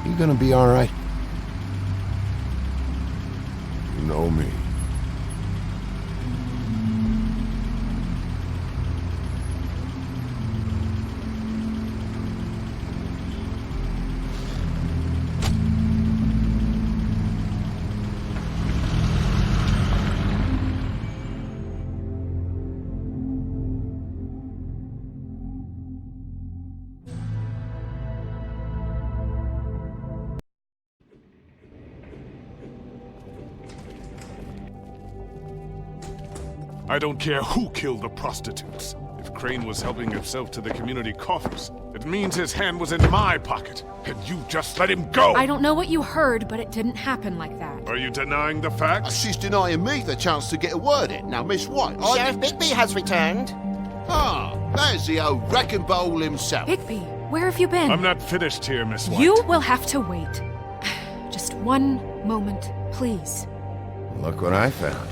You gonna be all right? You know me. I don't care who killed the prostitutes. If Crane was helping himself to the community coffers, it means his hand was in my pocket, and you just let him go! I don't know what you heard, but it didn't happen like that. Are you denying the facts? She's denying me the chance to get a word in. Now, Miss White, Sheriff Bigby has returned. Ah, there's the old wrecking bowl himself. Bigby, where have you been? I'm not finished here, Miss White. You will have to wait. Just one moment, please. Look what I found.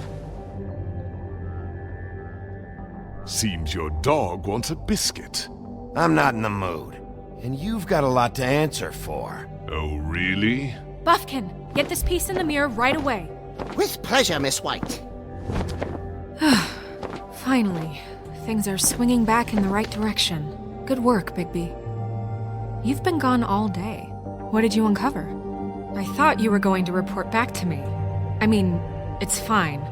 Seems your dog wants a biscuit. I'm not in the mood. And you've got a lot to answer for. Oh, really? Buffkin, get this piece in the mirror right away. With pleasure, Miss White. Finally, things are swinging back in the right direction. Good work, Bigby. You've been gone all day. What did you uncover? I thought you were going to report back to me. I mean, it's fine.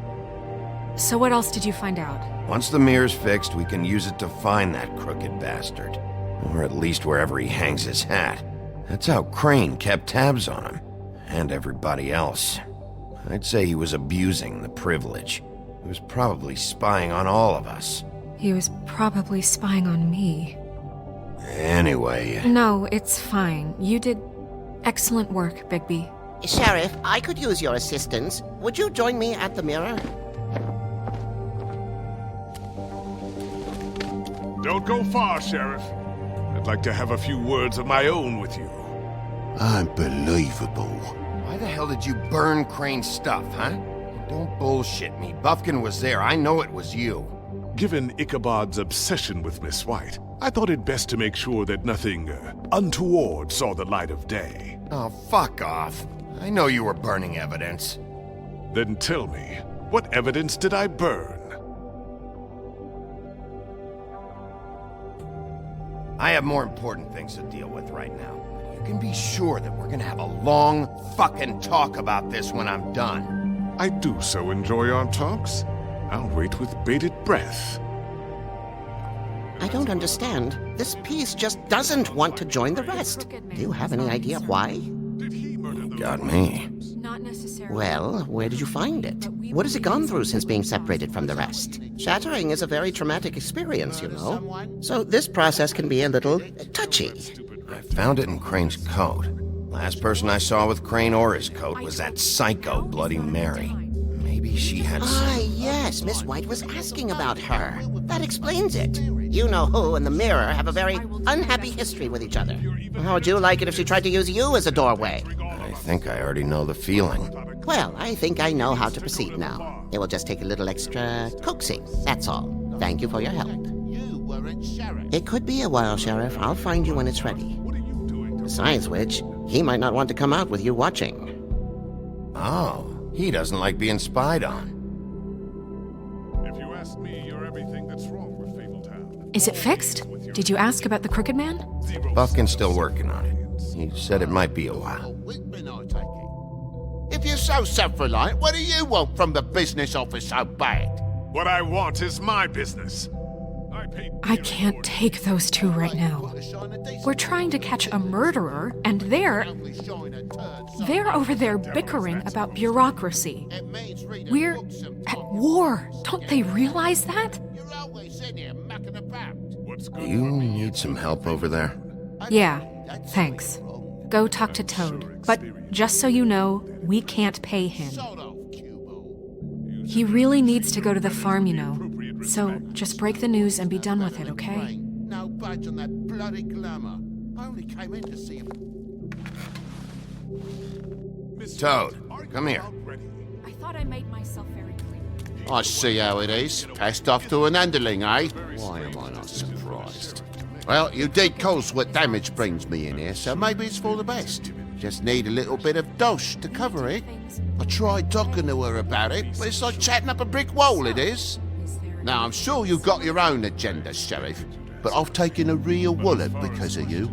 So what else did you find out? Once the mirror's fixed, we can use it to find that crooked bastard. Or at least wherever he hangs his hat. That's how Crane kept tabs on him. And everybody else. I'd say he was abusing the privilege. He was probably spying on all of us. He was probably spying on me. Anyway... No, it's fine. You did excellent work, Bigby. Sheriff, I could use your assistance. Would you join me at the mirror? Don't go far, Sheriff. I'd like to have a few words of my own with you. Unbelievable. Why the hell did you burn Crane's stuff, huh? Don't bullshit me. Buffkin was there. I know it was you. Given Ichabod's obsession with Miss White, I thought it best to make sure that nothing untoward saw the light of day. Oh, fuck off. I know you were burning evidence. Then tell me, what evidence did I burn? I have more important things to deal with right now. But you can be sure that we're gonna have a long fucking talk about this when I'm done. I do so enjoy our talks. I'll wait with bated breath. I don't understand. This piece just doesn't want to join the rest. Do you have any idea why? Got me. Not necessarily. Well, where did you find it? What has it gone through since being separated from the rest? Shattering is a very traumatic experience, you know. So this process can be a little touchy. I found it in Crane's coat. Last person I saw with Crane or his coat was that psycho Bloody Mary. Maybe she had Ah, yes, Miss White was asking about her. That explains it. You know who and the mirror have a very unhappy history with each other. How would you like it if she tried to use you as a doorway? I think I already know the feeling. Well, I think I know how to proceed now. It will just take a little extra coaxing, that's all. Thank you for your help. It could be a while, Sheriff. I'll find you when it's ready. Besides which, he might not want to come out with you watching. Oh, he doesn't like being spied on. If you ask me, you're everything that's wrong with Fabletown. Is it fixed? Did you ask about the Crooked Man? Buffkin's still working on it. He said it might be a while. If you're so self-reliant, what do you want from the business office so bad? What I want is my business. I can't take those two right now. We're trying to catch a murderer, and they're over there bickering about bureaucracy. We're at war. Don't they realize that? Do you need some help over there? Yeah, thanks. Go talk to Toad. But just so you know, we can't pay him. He really needs to go to the farm, you know. So just break the news and be done with it, okay? No budge on that bloody glamour. I only came in to see him. Toad, come here. I thought I made myself very clear. I see how it is. Passed off to an underling, eh? Why am I not surprised? Well, you did cause what damage brings me in here, so maybe it's for the best. Just need a little bit of dosh to cover it. I tried talking to her about it, but it's like chatting up a brick wall, it is. Now, I'm sure you've got your own agenda, Sheriff, but I've taken a real wallop because of you,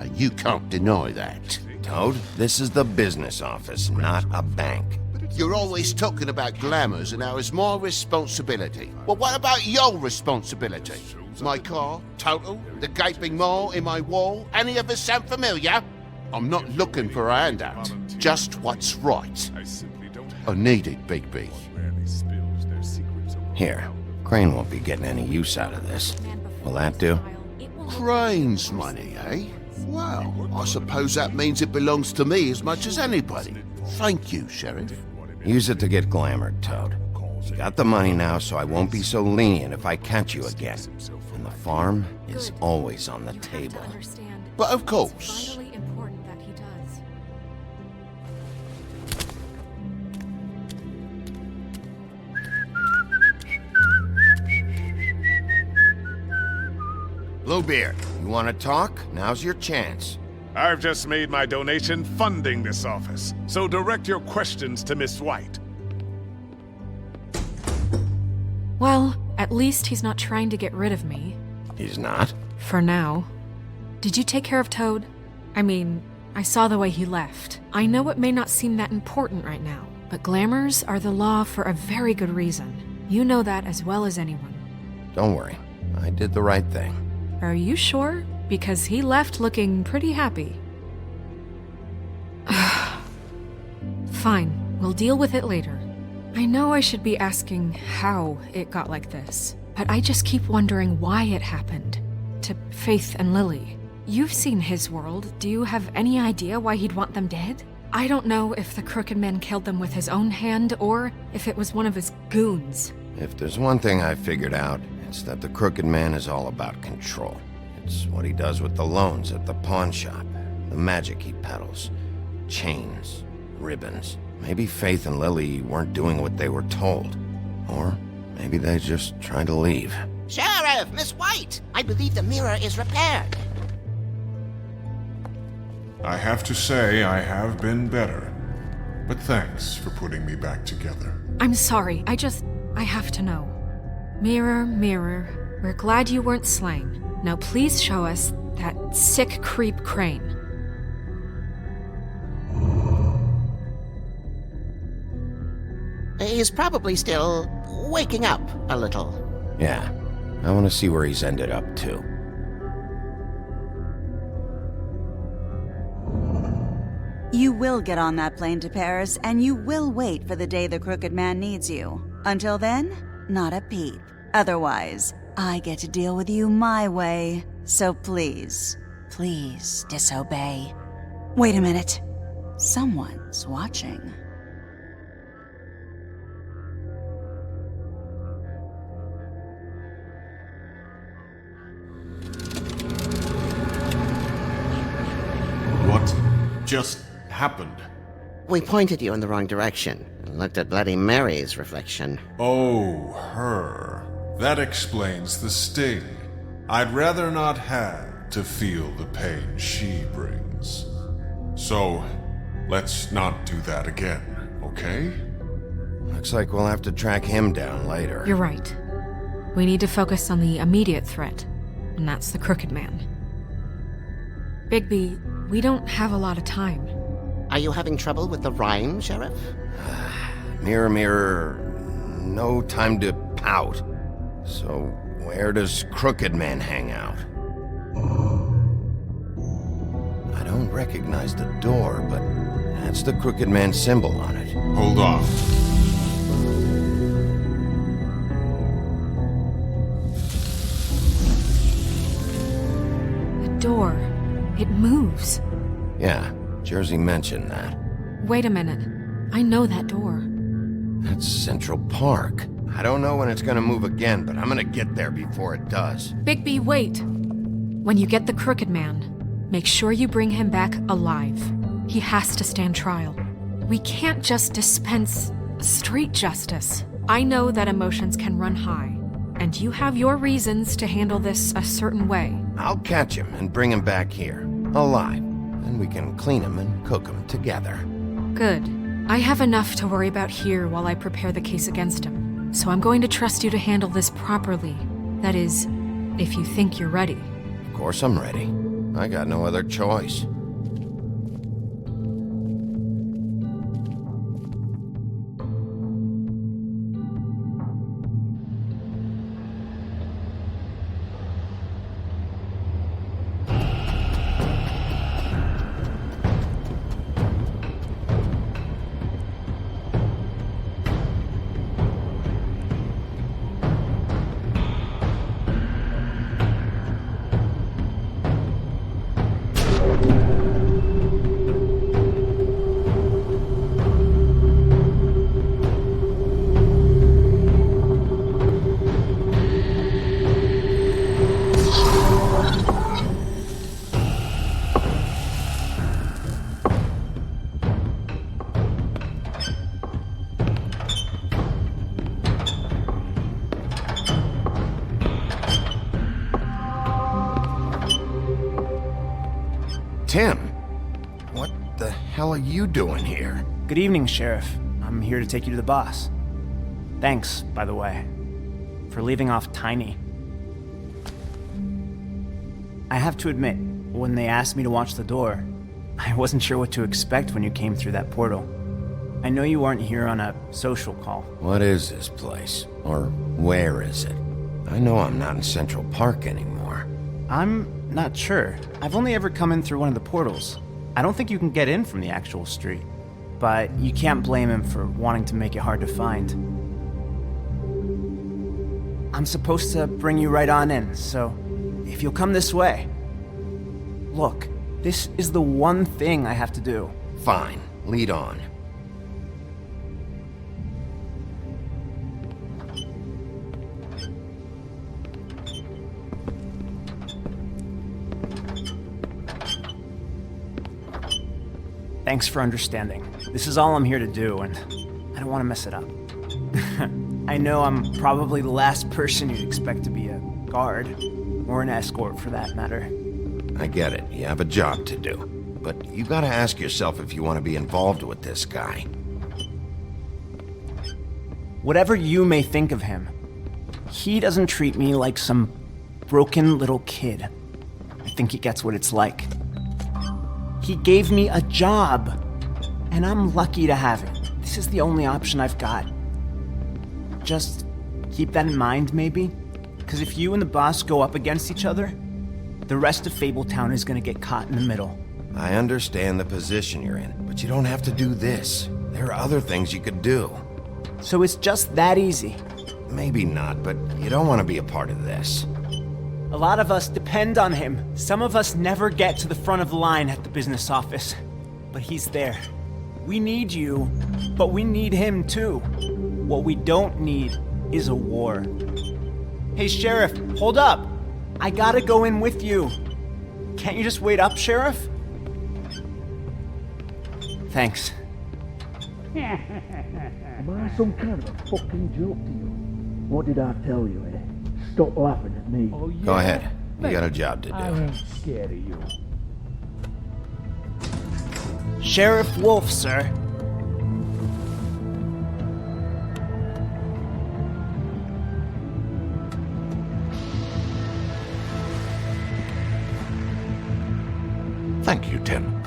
and you can't deny that. Toad, this is the business office, not a bank. You're always talking about glamours and how it's my responsibility. Well, what about your responsibility? My car, total, the gaping maw in my wall, any of us sound familiar? I'm not looking for a handout, just what's right. I need it, Bigby. Here, Crane won't be getting any use out of this. Will that do? Crane's money, eh? Well, I suppose that means it belongs to me as much as anybody. Thank you, Sheriff. Use it to get glamored, Toad. You got the money now, so I won't be so lenient if I catch you again. And the farm is always on the table. But of course. Bluebeard, you want to talk? Now's your chance. I've just made my donation funding this office, so direct your questions to Miss White. Well, at least he's not trying to get rid of me. He's not? For now. Did you take care of Toad? I mean, I saw the way he left. I know it may not seem that important right now, but glamours are the law for a very good reason. You know that as well as anyone. Don't worry. I did the right thing. Are you sure? Because he left looking pretty happy. Fine, we'll deal with it later. I know I should be asking how it got like this, but I just keep wondering why it happened. To Faith and Lily. You've seen his world. Do you have any idea why he'd want them dead? I don't know if the Crooked Man killed them with his own hand or if it was one of his goons. If there's one thing I figured out, it's that the Crooked Man is all about control. It's what he does with the loans at the pawn shop, the magic he peddles, chains, ribbons. Maybe Faith and Lily weren't doing what they were told. Or maybe they just tried to leave. Sheriff, Miss White! I believe the mirror is repaired. I have to say I have been better. But thanks for putting me back together. I'm sorry, I have to know. Mirror, mirror, we're glad you weren't slain. Now please show us that sick creep Crane. He's probably still waking up a little. Yeah, I want to see where he's ended up, too. You will get on that plane to Paris, and you will wait for the day the Crooked Man needs you. Until then, not a peep. Otherwise, I get to deal with you my way. So please, please disobey. Wait a minute. Someone's watching. What just happened? We pointed you in the wrong direction and looked at Bloody Mary's reflection. Oh, her. That explains the sting. I'd rather not have to feel the pain she brings. So, let's not do that again, okay? Looks like we'll have to track him down later. You're right. We need to focus on the immediate threat, and that's the Crooked Man. Bigby, we don't have a lot of time. Are you having trouble with the rhyme, Sheriff? Mirror, mirror, no time to pout. So, where does Crooked Man hang out? I don't recognize the door, but that's the Crooked Man symbol on it. Hold on. The door. It moves. Yeah, Jersey mentioned that. Wait a minute. I know that door. That's Central Park. I don't know when it's gonna move again, but I'm gonna get there before it does. Bigby, wait. When you get the Crooked Man, make sure you bring him back alive. He has to stand trial. We can't just dispense street justice. I know that emotions can run high, and you have your reasons to handle this a certain way. I'll catch him and bring him back here, alive. Then we can clean him and cook him together. Good. I have enough to worry about here while I prepare the case against him. So I'm going to trust you to handle this properly. That is, if you think you're ready. Of course I'm ready. I got no other choice. Tim, what the hell are you doing here? Good evening, Sheriff. I'm here to take you to the boss. Thanks, by the way, for leaving off Tiny. I have to admit, when they asked me to watch the door, I wasn't sure what to expect when you came through that portal. I know you aren't here on a social call. What is this place? Or where is it? I know I'm not in Central Park anymore. I'm not sure. I've only ever come in through one of the portals. I don't think you can get in from the actual street. But you can't blame him for wanting to make it hard to find. I'm supposed to bring you right on in, so if you'll come this way. Look, this is the one thing I have to do. Fine, lead on. Thanks for understanding. This is all I'm here to do, and I don't want to mess it up. I know I'm probably the last person you'd expect to be a guard, or an escort for that matter. I get it, you have a job to do. But you gotta ask yourself if you want to be involved with this guy. Whatever you may think of him, he doesn't treat me like some broken little kid. I think he gets what it's like. He gave me a job, and I'm lucky to have it. This is the only option I've got. Just keep that in mind, maybe? Because if you and the boss go up against each other, the rest of Fabletown is gonna get caught in the middle. I understand the position you're in, but you don't have to do this. There are other things you could do. So it's just that easy? Maybe not, but you don't want to be a part of this. A lot of us depend on him. Some of us never get to the front of the line at the business office. But he's there. We need you, but we need him too. What we don't need is a war. Hey, Sheriff, hold up. I gotta go in with you. Can't you just wait up, Sheriff? Thanks. Am I some kind of a fucking joke to you? What did I tell you, eh? Stop laughing at me. Oh, yeah. Go ahead. You got a job to do. I ain't scared of you. Sheriff Wolf, sir. Thank you, Tim.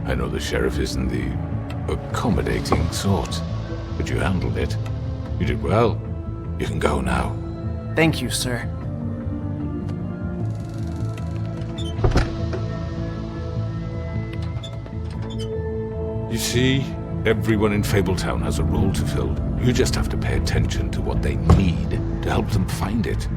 I know the sheriff isn't the accommodating sort, but you handled it. You did well. You can go now. Thank you, sir. You see, everyone in Fabletown has a role to fill. You just have to pay attention to what they need to help them find it.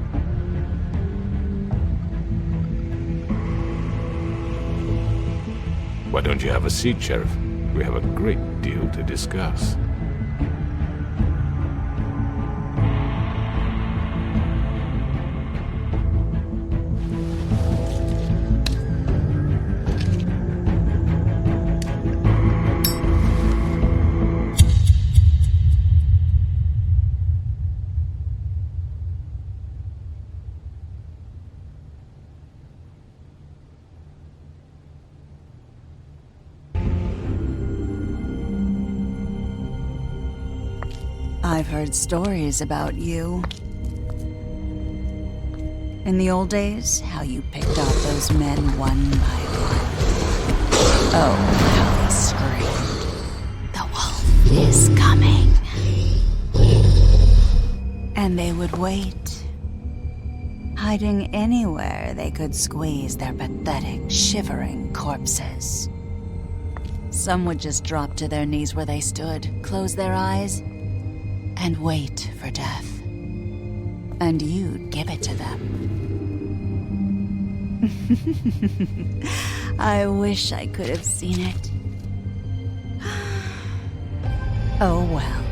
Why don't you have a seat, Sheriff? We have a great deal to discuss. I've heard stories about you. In the old days, how you picked off those men one by one. Oh, how they screamed. The wolf is coming. And they would wait, hiding anywhere they could squeeze their pathetic, shivering corpses. Some would just drop to their knees where they stood, close their eyes, and wait for death. And you'd give it to them. I wish I could have seen it. Oh well.